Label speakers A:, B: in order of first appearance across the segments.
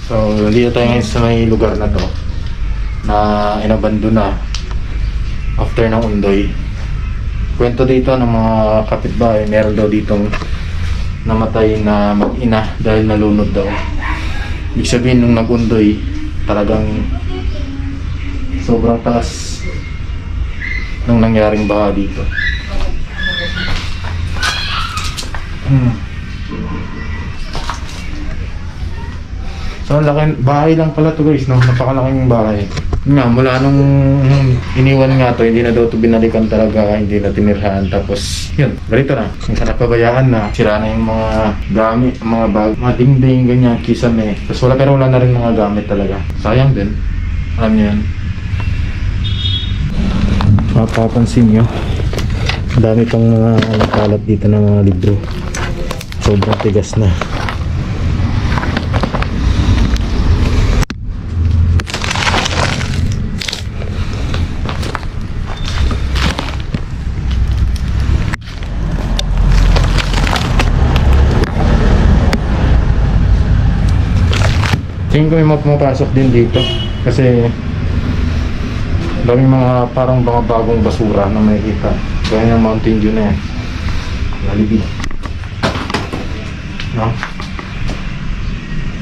A: So, dito tayo ngayon sa may lugar na to na inabando na after ng Undoy. Kwento dito ng mga kapitbahay, meron daw ditong namatay na mag-ina dahil nalunod daw. Ibig sabihin nung nag-Undoy, talagang sobrang taas nung nangyaring baha dito. So, laki, bahay lang pala to guys, no? Napakalaking bahay. Nga, mula nung iniwan nga to, hindi na daw to binalikan talaga, hindi na tinirhan. Tapos, yun, ganito na. Kung saan napabayaan na, sira na yung mga gamit, mga bag, mga dingding, ganyan, kisame. Tapos pero wala na rin mga gamit talaga. Sayang din. Alam niyo yan. Mapapansin nyo, dami pang mga nakalat dito ng mga libro. Sobrang tigas na. Tingin ko may mga pumapasok din dito kasi daming mga parang mga bagong basura na makikita. Gaya ng Mountain Dew na yan. Lalibig. No?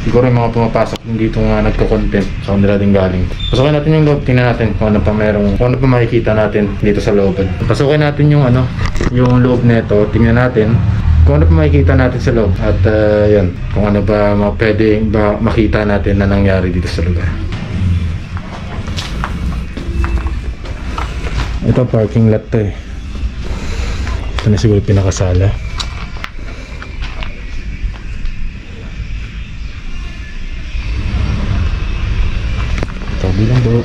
A: Siguro yung mga pumapasok din dito nga nagko-content sa kanila din galing. Pasukin natin yung loob, tingnan natin kung ano pa merong, kung ano pa makikita natin dito sa loob. Pasukin natin yung yung loob nito, tingnan natin kung ano pa makikita natin sa loob. At yan, kung ano ba pwede ba makita natin na nangyari dito sa lugar. Ito parking lot to eh. Ito na siguro pinakasala. Ito bilang bro.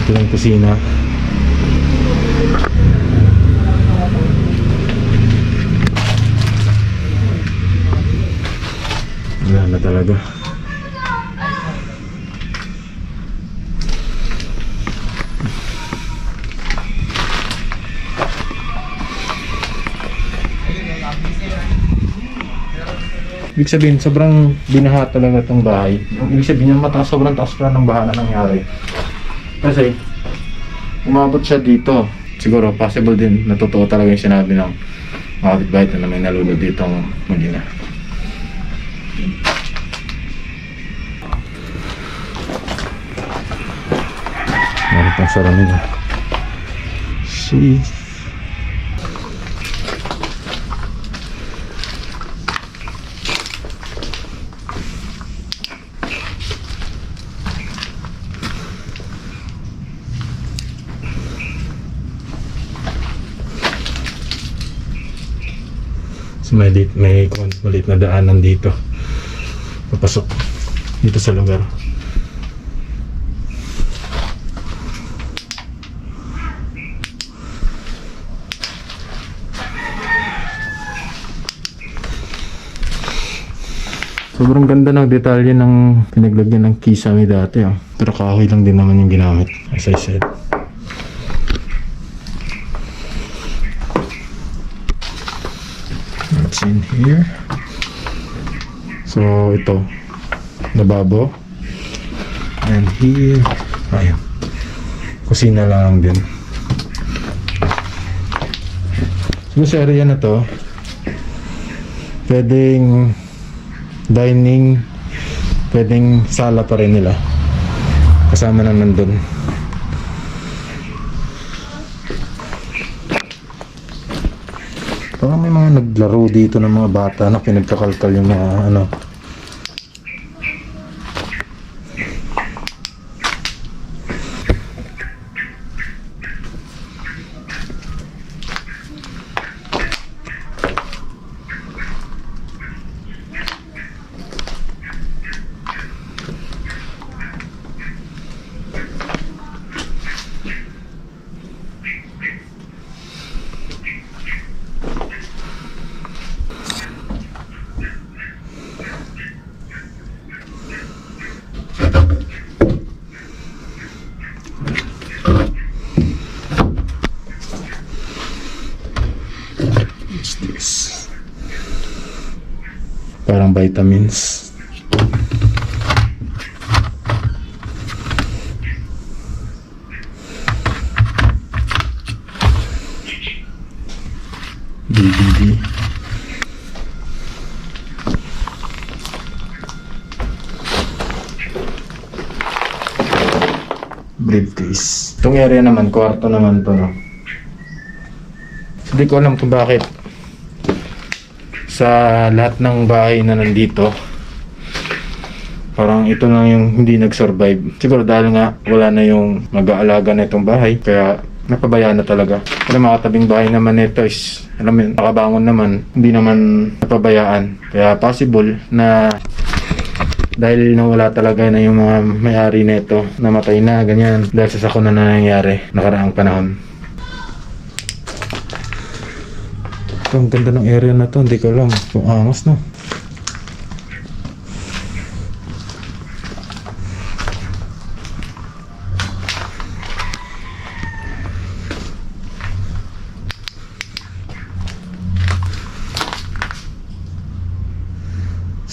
A: Ito lang kusina. Wala na talaga. Ibig sabihin, sobrang binaha talaga itong bahay. Ibig sabihin, sobrang taas pa ng baha na nangyari. Kasi, umabot siya dito. Siguro, possible din na totoo talaga yung sinabi ng mga kapitbahay na may nalunod ditong mag-ina. Meron pang salamin. See? So may maliit na daanan dito papasok dito sa lugar. Sobrang ganda ng detalye ng pinaglagyan ng kisame dati pero kahoy lang din naman yung ginamit, as I said. What's in here? So ito, lababo. And here, ayun, kusina lang din. So sa area na to, pwedeng dining, pwedeng sala pa rin nila. Kasama na nandun. Parang may mga naglaro dito ng mga bata na pinagkakalkal yung mga What's this? Parang vitamins. DVD. Briefcase. Itong area naman, kwarto naman to, no? Hindi ko alam kung bakit sa lahat ng bahay na nandito parang ito lang yung hindi nag-survive. Siguro dahil nga wala na yung mag-aalaga na itong bahay, kaya napabayaan na talaga. Pero mga tabing bahay naman nito is, alam mo yun, nakabangon naman, hindi naman napabayaan. Kaya possible na dahil nawala talaga na yung mga may-ari nito, namatay na, ganyan, dahil sa sakuna na nangyari nakaraang panahon. Ito, ang ganda ng area na to, hindi ko alam kung angas, no?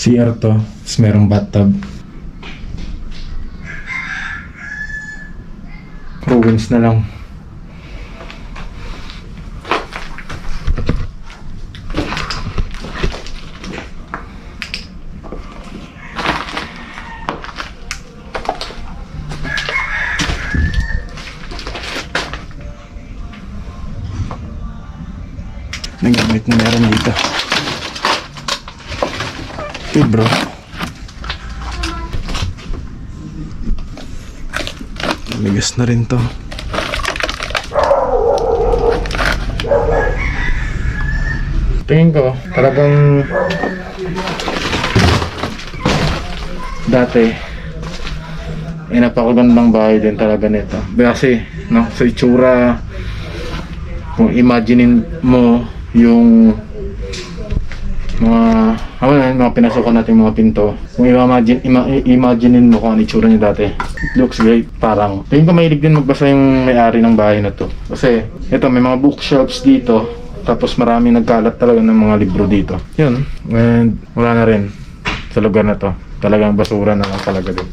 A: CR to, tapos merong bathtub. Ruins na lang. Nagamit na meron dito. Okay bro. Ligas na rin to. Tingin ko talagang dati napakagandang bahay din talaga nito. Kasi no, sa itsura, kung imaginein mo yung mga pinasukan natin mga pinto, kung imaginein mo kung ano itsura niya dati, it looks great. Parang tingin ko mahilig din magbasa yung may-ari ng bahay na to, kasi ito may mga bookshelves dito, tapos marami nagkalat talaga ng mga libro dito. Yun, and wala na rin sa lugar na to, talagang basura na lang talaga din.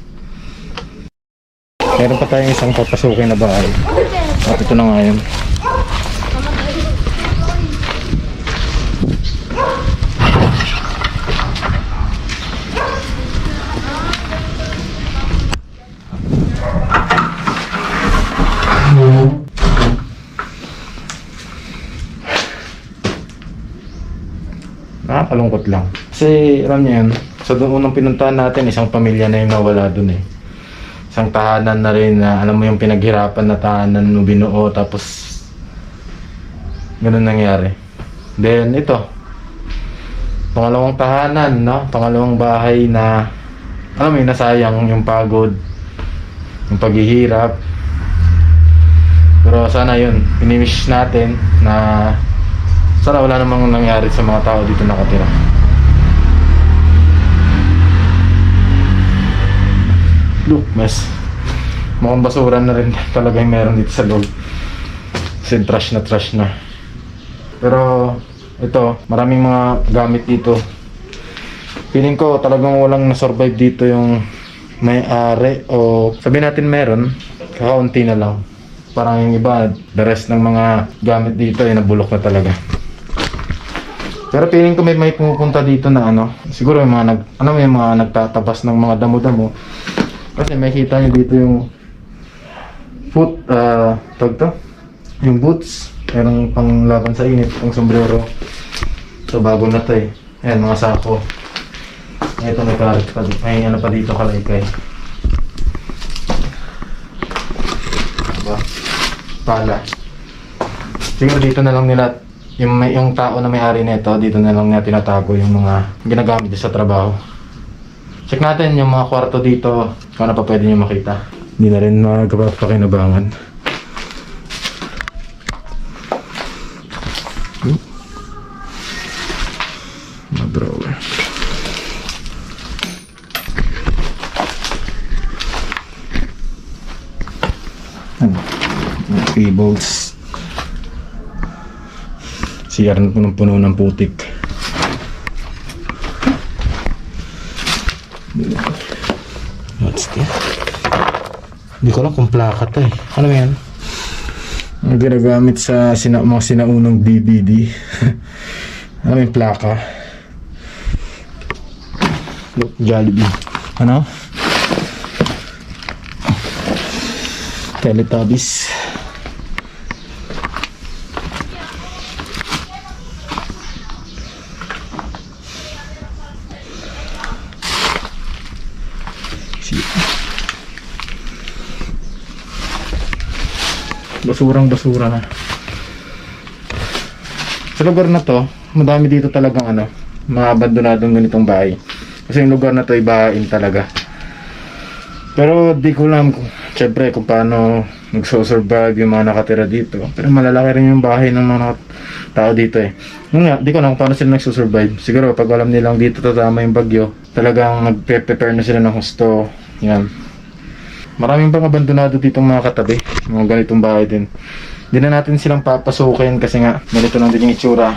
A: Meron pa tayong isang papasukin na bahay at ito na nga yun. Nakakalungkot lang. Kasi alam niyo yun, sa doon unang pinuntahan natin, isang pamilya na yung nawala dun eh. Isang tahanan na rin na alam mo yung pinaghirapan na tahanan mo binuo, tapos ganun nangyari. Then ito, pangalawang tahanan, no? Pangalawang bahay na alam mo yun, nasayang yung pagod, yung paghihirap. Pero sana yun, pinimiss natin na sana wala namang nangyari sa mga tao dito nakatira. Look, mess. Mukhang basura na rin talaga yung meron dito sa loob. Kasi trash na. Pero ito, maraming mga gamit dito. Feeling ko talagang walang na-survive dito yung may-ari, o sabihin natin meron, kakaunti na lang. Parang yung iba, the rest ng mga gamit dito ay nabulok na talaga. Pero feeling ko may pumupunta dito na ano, siguro yung mga yung mga nagtatabas ng mga damo-damo. Kasi may kita nyo dito yung yung boots, merong pang laban sa init, pang sombrero. So bago na to eh. Ayan, mga sako. Ito may karit pa dito, may ano pa dito kalaykay. Diba? Pala. Siguro dito na lang nila yung tao na may-ari nito, dito na lang niya tinatago yung mga ginagamit sa trabaho. Check natin yung mga kwarto dito, kung ano pa pwede nyo makita. Hindi na rin magpapakinabangan. Mga drawer. Ano? Mga cables. CR na punong-puno ng putik. What's this? Hindi ko lang kung plaka to eh. Ano yan? Ang ginagamit sa mga sinaunang DVD. Ano yung plaka? Look, Jollibee. Ano? Teletubbies. Basurang-basura na. Sa lugar na to, madami dito talagang mga abandonadong ganitong bahay. Kasi yung lugar na to ay bahain talaga. Pero di ko alam syempre kung paano nagso-survive yung mga nakatira dito. Pero malalaki rin yung bahay ng mga tao dito eh. Yun nga, di ko alam kung paano sila nagso-survive. Siguro pag alam nilang dito tatama yung bagyo, talagang nagpe-prepare na sila ng husto. Yan. Maraming pang abandonado ditong mga katabi. Mga ganitong bahay din. Hindi na natin silang papasukin kasi nga ganito lang din yung itsura.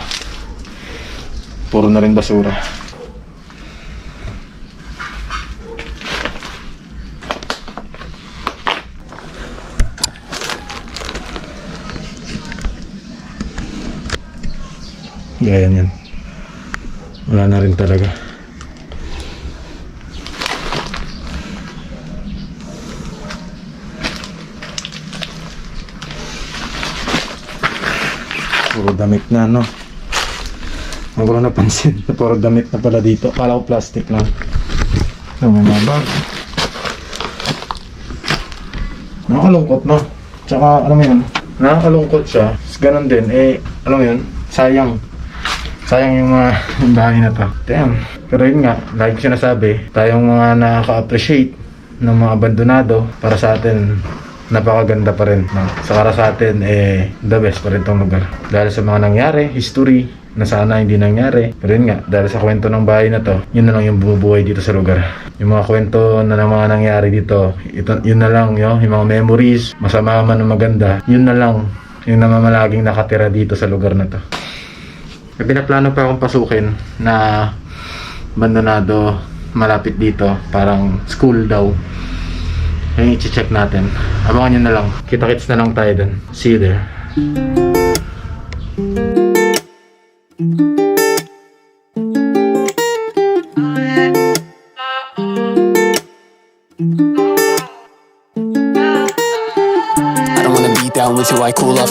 A: Puro na rin basura. Gaya yan. Wala na rin talaga. Puro damit na, no? Huwag ko napansin na puro damit na pala dito. Akala ko plastic lang. So, may mga bag. Nakakalungkot, no? Tsaka, alam mo yun, nakakalungkot siya. Ganon din, alam mo yun, sayang. Sayang yung mga bahay na to. Damn. Pero yun nga, lagi ko sinasabi, tayong mga nakaka-appreciate ng mga abandonado, para sa atin, napakaganda pa rin. No? Saka sa atin, the best pa rin tong lugar. Dahil sa mga nangyari, history, na sana hindi nangyari. Pero yun nga, dahil sa kwento ng bahay na to, yun na lang yung bumubuhay dito sa lugar. Yung mga kwento na ng mga nangyari dito, yun na lang, yung mga memories, masama man o maganda, yun na lang, yung namamalaging nakatira dito sa lugar na to. May pinaplano pa akong pasukin na abandonado malapit dito, parang school daw. Yung i-check natin. Abangan nyo na lang. Kita-kits na lang tayo dun. See you there.
B: I don't wanna be down with you, I cool off.